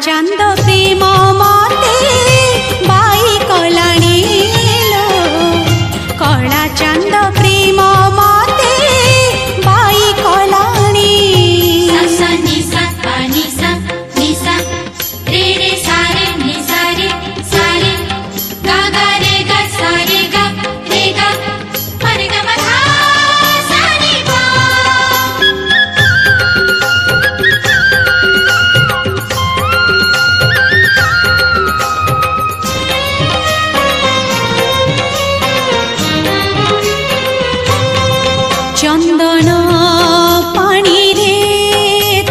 चांद प्रेम मते बाई कलाणी लो कला चांद प्रेम मते बाई कलाणी सा नि सा पा नि सा रे रे सा रे नि सा रे गा गा रे गा सा रे गा रे गा मा रे गा मा धा सा नि पा चंदन पानी रे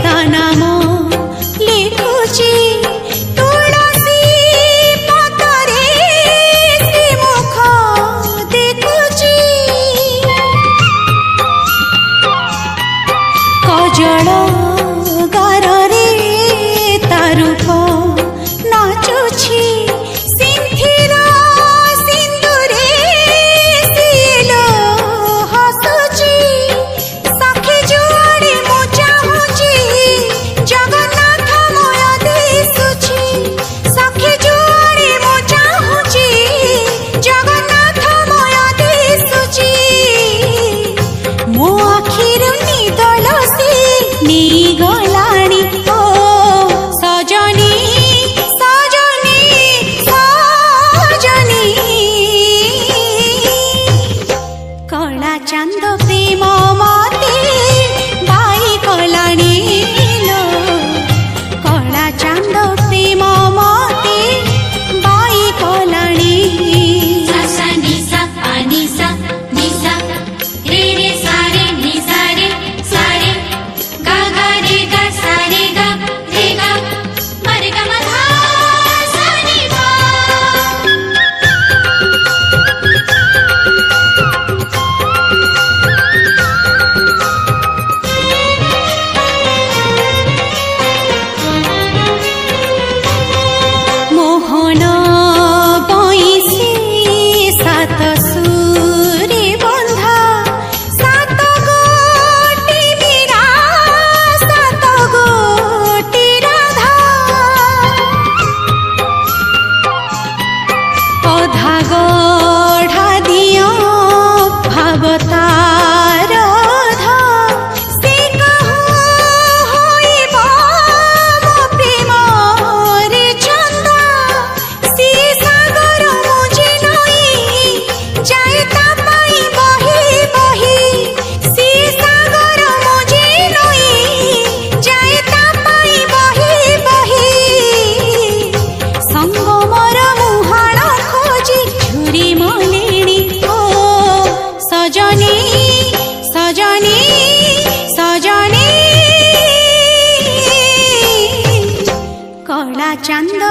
ता नाम लिखुची तुलसी पतरे से मुख देखुची कजल गार रे ता रूप नाचुची सिंथिर सिंदूरे सिलो हसुची सखी जुआड़ी मु चाहुची जगन्नाथ मोय दिसुची सखी जुआड़ी मु चाहुची जगन्नाथ मोय दिसुची मो आखिर निदल से नी गलाणी ओ सजनी सजनी सजनी कला चांद प्रेम मते बाई कलाणी लो कला चांद प्रेम मते बाई कलाणी सा नि सा पा नि सा रे रे सा रे नि सा रे गा गा रे गा सा रे गा मा रे गा मा धा सा नि पा मोहन बैसी सात सुरे बंधा सात गोटी मीरा सात गोटी राधा अधा गढ़ा दियो भावतार धा से कहूँ होइब मो प्रेम रे चंदा सी सागर मुझे नई जाए ता पाई बही बही सी सागर मुझे नई जाए ता पाई बही बही संगमर मुहाण खोजी झुरी मलिनी ओ सजनी सजनी सजनी कला चांद